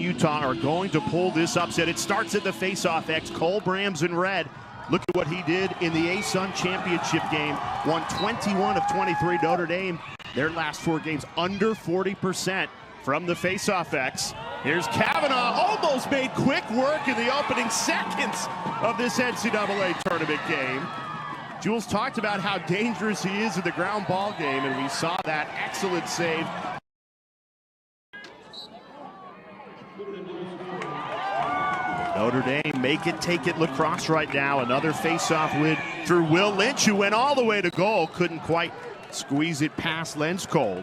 Utah are going to pull this upset. It starts at the Faceoff X. Cole Brams in red. Look at what he did in the ASUN championship game. Won 21 of 23. Notre Dame, their last 4 games, under 40% from the Faceoff X. Here's Kavanaugh, almost made quick work in the opening seconds of this NCAA tournament game. Jules talked about how dangerous he is in the ground ball game, and we saw that excellent save. Notre Dame make it, take it lacrosse right now. Another face-off win through Will Lynch, who went all the way to goal. Couldn't quite squeeze it past Lens Cold.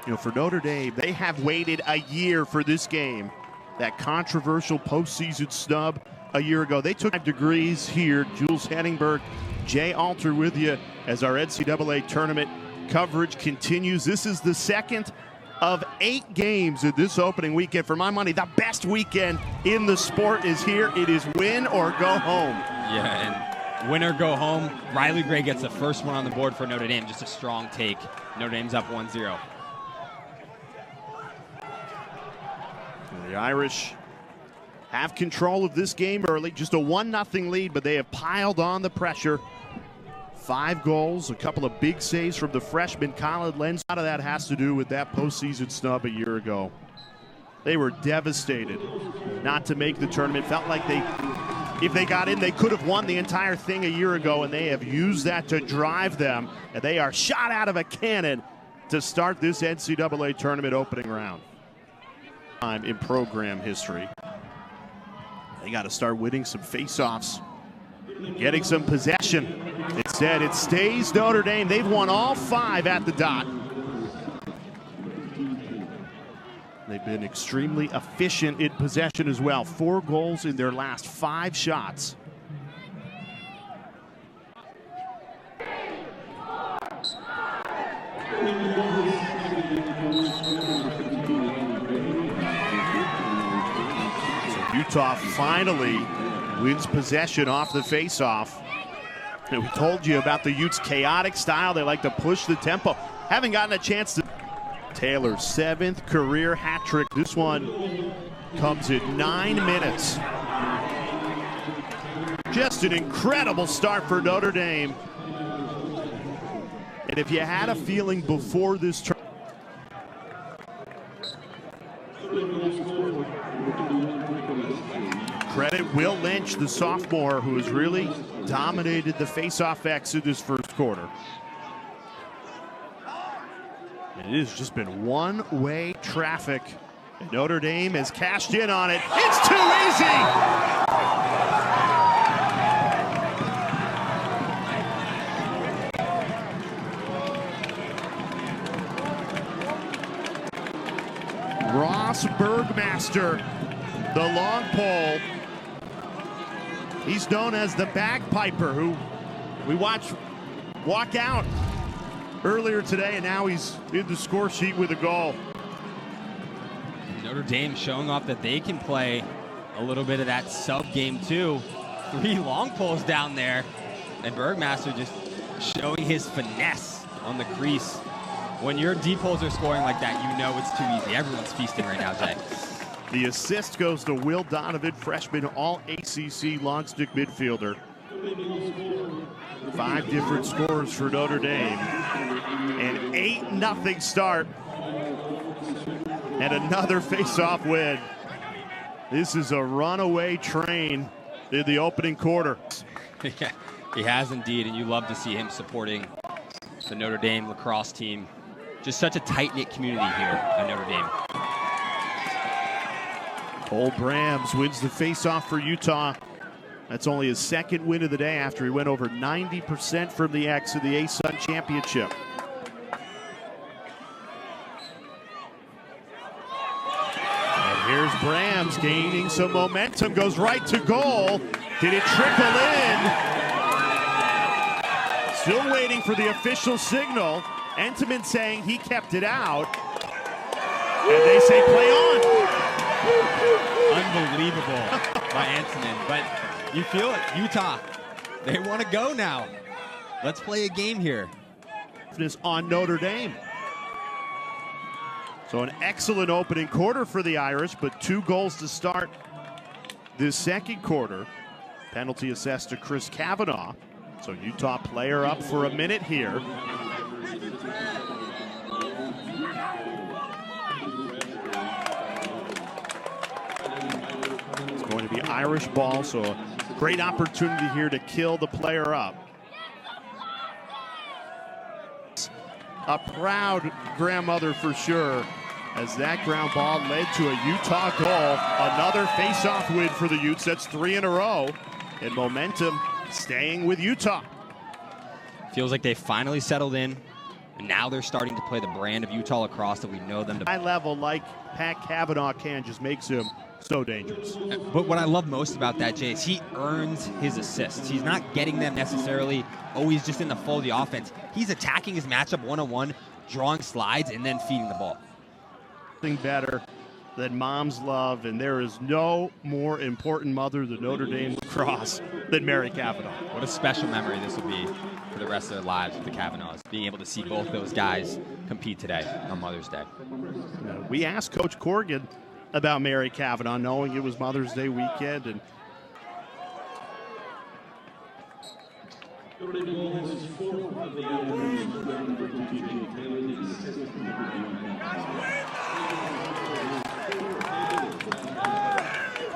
You know, for Notre Dame, they have waited a year for this game. That controversial postseason snub a year ago. They took 5 degrees here. Jules Henningberg, Jay Alter with you as our NCAA tournament coverage continues. This is the second of 8 games in this opening weekend. For my money, the best weekend in the sport is here. It is win or go home. Yeah, and win or go home. Riley Gray gets the first one on the board for Notre Dame. Just a strong take. Notre Dame's up 1-0. The Irish have control of this game early. Just a 1-0 lead, but they have piled on the pressure. 5 goals, a couple of big saves from the freshman Colin Lens. A lot of that has to do with that postseason snub a year ago. They were devastated not to make the tournament. Felt like if they got in, they could have won the entire thing a year ago, and they have used that to drive them. And they are shot out of a cannon to start this NCAA tournament opening round. Time in program history. They got to start winning some face-offs, getting some possession. Instead, it stays Notre Dame. They've won all 5 at the dot. They've been extremely efficient in possession as well. 4 goals in their last 5 shots. So Utah finally wins possession off the face-off. And we told you about the Utes' chaotic style. They like to push the tempo. Haven't gotten a chance to. Taylor's 7th career hat trick. This one comes in 9 minutes. Just an incredible start for Notre Dame. And if you had a feeling before this turn, credit Will Lynch, the sophomore, who has really dominated the Faceoff X in this first quarter. And it has just been one-way traffic. And Notre Dame has cashed in on it. It's too easy! Ross Bergmaster, the long pole. He's known as the bagpiper, who we watched walk out earlier today, and now he's in the score sheet with a goal. Notre Dame showing off that they can play a little bit of that sub game too. 3 long poles down there, and Bergmaster just showing his finesse on the crease. When your D-poles are scoring like that, you know it's too easy. Everyone's feasting right now, Jay. The assist goes to Will Donovan, freshman all-ACC long stick midfielder. 5 different scores for Notre Dame. An 8-0 start. And another face-off win. This is a runaway train in the opening quarter. Yeah, he has indeed, and you love to see him supporting the Notre Dame lacrosse team. Just such a tight-knit community here at Notre Dame. Cole Brams wins the face-off for Utah. That's only his 2nd win of the day after he went over 90% from the X in the ASUN championship. And here's Brams gaining some momentum, goes right to goal. Did it trickle in? Still waiting for the official signal. Entenmann saying he kept it out. And they say play on. Unbelievable by Entenmann, but you feel it. Utah, they want to go now. Let's play a game here. On Notre Dame. So an excellent opening quarter for the Irish, but 2 goals to start this second quarter. Penalty assessed to Chris Kavanaugh. So Utah player up for a minute here. It's going to be Irish ball, so a great opportunity here to kill the player up. A proud grandmother for sure, as that ground ball led to a Utah goal. Another face-off win for the Utes. That's 3 in a row. And momentum staying with Utah. Feels like they finally settled in, and now they're starting to play the brand of Utah lacrosse that we know them to. High level like Pat Kavanaugh can just makes him so dangerous. But what I love most about that, Jay, is he earns his assists. He's not getting them necessarily always just in the flow of the offense. He's attacking his matchup one-on-one, drawing slides, and then feeding the ball. Nothing better than mom's love, and there is no more important mother to Notre Dame lacrosse than Mary Kavanaugh. What a special memory this will be for the rest of their lives with the Kavanaughs, being able to see both those guys compete today on Mother's Day. We asked Coach Corrigan about Mary Kavanaugh, knowing it was Mother's Day weekend, and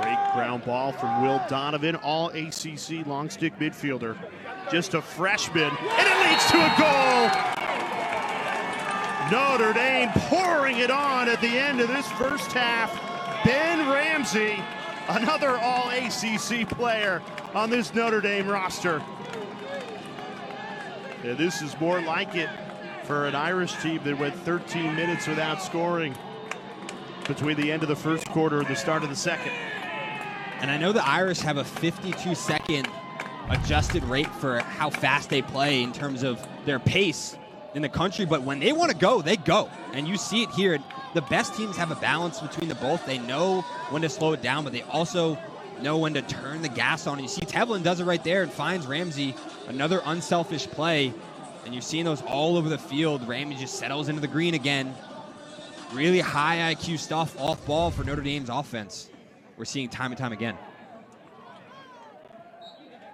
great ground ball from Will Donovan, all ACC long stick midfielder, just a freshman, and it leads to a goal. Notre Dame pouring it on at the end of this first half. Ben Ramsey, another all-ACC player on this Notre Dame roster. Yeah, this is more like it for an Irish team that went 13 minutes without scoring between the end of the first quarter and the start of the second. And I know the Irish have a 52-second adjusted rate for how fast they play in terms of their pace in the country, but when they want to go, they go. And you see it here. The best teams have a balance between the both. They know when to slow it down, but they also know when to turn the gas on. And you see Tevlin does it right there and finds Ramsey, another unselfish play. And you're seeing those all over the field. Ramsey just settles into the green again. Really high IQ stuff off ball for Notre Dame's offense. We're seeing time and time again.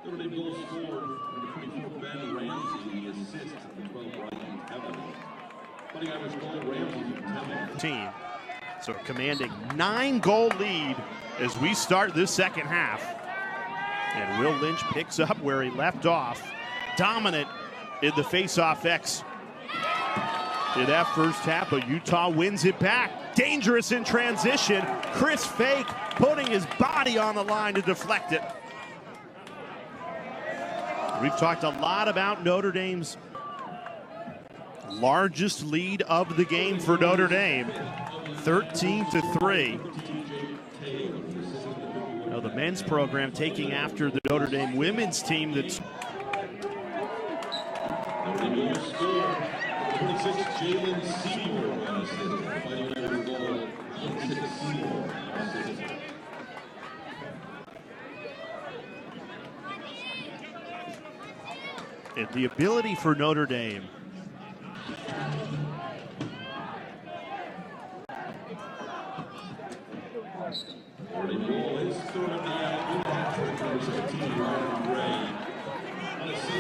Notre Dame goal scored, number 24, Ben Ramsey, the assist, number 12, Ryan Tevlin. 20 Irish goal, Ramsey, Tevlin. Team. So commanding 9-goal lead as we start this second half. And Will Lynch picks up where he left off. Dominant in the face-off X in that first half, but Utah wins it back. Dangerous in transition. Chris Fake putting his body on the line to deflect it. We've talked a lot about Notre Dame's largest lead of the game for Notre Dame, 13-3. Now the men's program taking after the Notre Dame women's team that's Notre Dame goal scored, 26, Jalen Seymour, on assist. Fighting Irish goal, 26, Seymour, on assist. and the ability for Notre Dame Notre Dame goal is third of the half, number 17, Ryan Gray.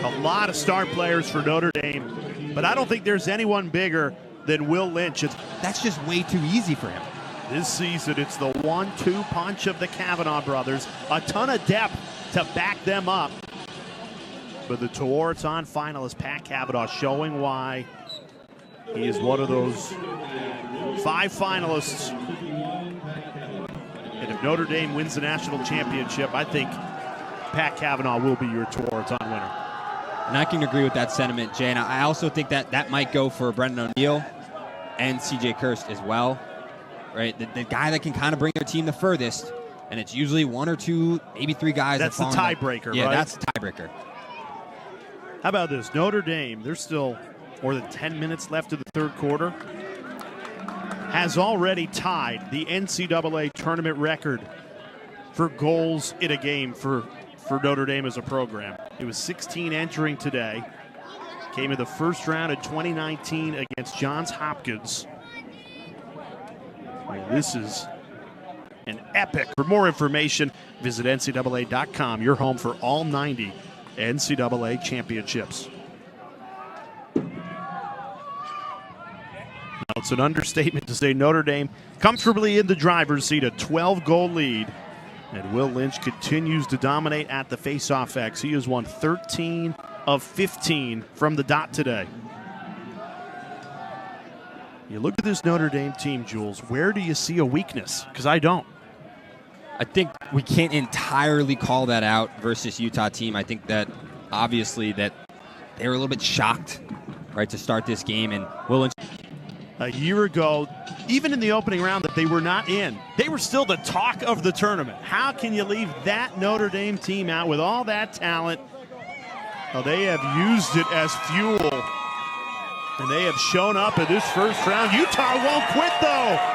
a lot of star players for Notre Dame, but I don't think there's anyone bigger than Will Lynch. That's just way too easy for him. This season, it's the 1-2 punch of the Kavanaugh brothers. A ton of depth to back them up. But the Tewaaraton finalist, Pat Kavanaugh, showing why he is one of those 5 finalists. And if Notre Dame wins the national championship, I think Pat Kavanaugh will be your Tewaaraton winner. And I can agree with that sentiment, Jay. And I also think that that might go for Brendan O'Neill and C.J. Kirst as well. Right, the guy that can kind of bring their team the furthest, and it's usually 1 or 2, maybe 3 guys. That's the tiebreaker, yeah, right? That's the tiebreaker. How about this? Notre Dame, there's still more than 10 minutes left of the third quarter, has already tied the NCAA tournament record for goals in a game for Notre Dame as a program. It was 16 entering today. Came in the first round in 2019 against Johns Hopkins. This is an epic. For more information, visit NCAA.com, your home for all 90 NCAA championships. Now, it's an understatement to say Notre Dame comfortably in the driver's seat, a 12-goal lead. And Will Lynch continues to dominate at the Faceoff X. He has won 13 of 15 from the dot today. You look at this Notre Dame team, Jules, where do you see a weakness? Because I don't. I think we can't entirely call that out versus Utah team. I think that obviously that they were a little bit shocked, right, to start this game. And Will Lynch, a year ago, even in the opening round that they were not in, they were still the talk of the tournament. How can you leave that Notre Dame team out with all that talent? Well, they have used it as fuel, and they have shown up in this first round. Utah won't quit, though.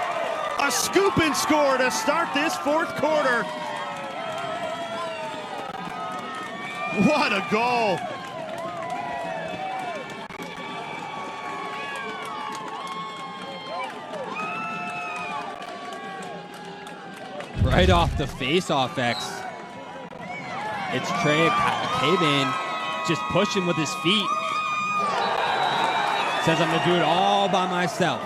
A scoop and score to start this fourth quarter. What a goal. right off the face-off X. It's Trey Akabane just pushing with his feet. Says, I'm going to do it all by myself.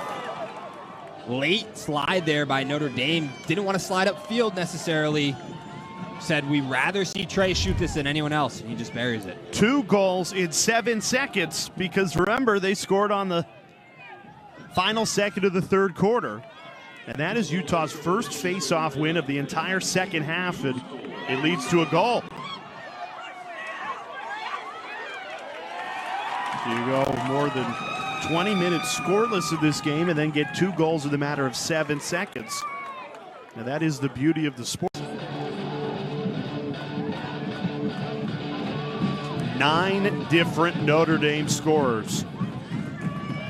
Late slide there by Notre Dame. Didn't want to slide upfield necessarily. Said, we'd rather see Trey shoot this than anyone else. And he just buries it. 2 goals in 7 seconds because, remember, they scored on the final second of the third quarter. And that is Utah's first face-off win of the entire second half, and it leads to a goal. So you go more than 20 minutes scoreless in this game and then get 2 goals in the matter of 7 seconds. Now that is the beauty of the sport. 9 different Notre Dame scorers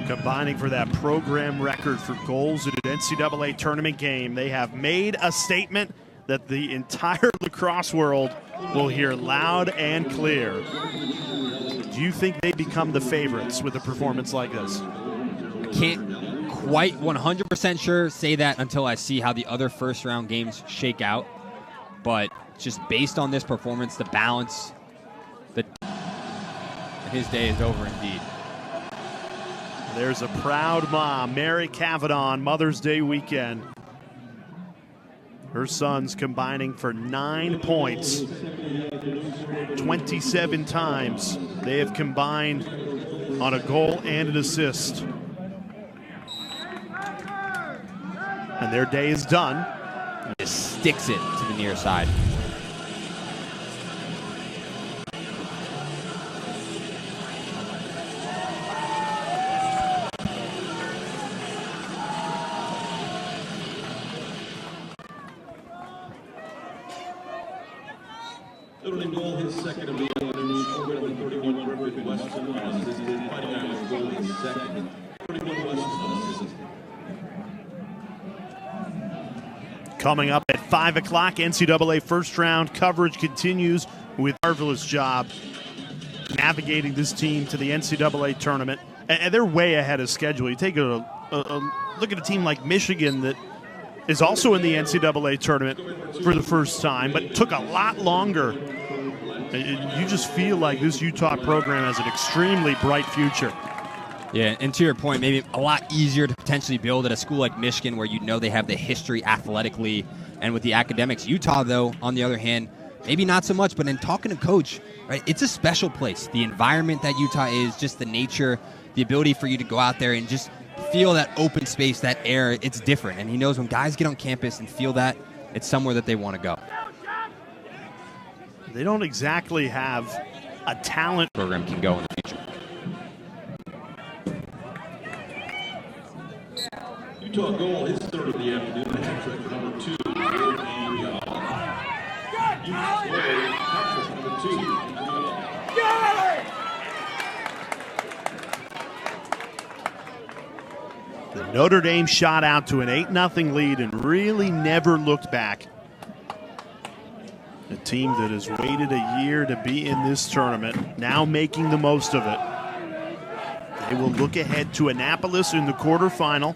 combining for that program record for goals in an NCAA tournament game. They have made a statement that the entire lacrosse world will hear loud and clear. Do you think they become the favorites with a performance like this? I can't quite 100% sure say that until I see how the other first-round games shake out. But just based on this performance, the balance, his day is over indeed. There's a proud mom, Mary Cavanaugh, Mother's Day weekend. Her sons combining for 9 points. 27 times they have combined on a goal and an assist. And their day is done. Just sticks it to the near side. Notre Dame goal, his second of the afternoon, scored with 31 Griffith Weston, assisted. Fighting Irish goal, his second. 31 Weston, assisted. Coming up at 5 o'clock, NCAA first round coverage continues with a marvelous job navigating this team to the NCAA tournament. And they're way ahead of schedule. You take a look at a team like Michigan that is also in the NCAA tournament for the first time, but it took a lot longer. You just feel like this Utah program has an extremely bright future. Yeah, and to your point, maybe a lot easier to potentially build at a school like Michigan where you know they have the history athletically and with the academics. Utah, though, on the other hand, maybe not so much, but in talking to Coach, right, it's a special place. The environment that Utah is, just the nature, the ability for you to go out there and just feel that open space, that air, it's different. And he knows when guys get on campus and feel that, it's somewhere that they want to go. They don't exactly have a talent Program can go in the future. Utah goal, his third of the afternoon, hat trick number 2. Utah goal, hat trick number 2. The Notre Dame shot out to an 8-0 lead and really never looked back. A team that has waited a year to be in this tournament, now making the most of it. They will look ahead to Annapolis in the quarterfinal.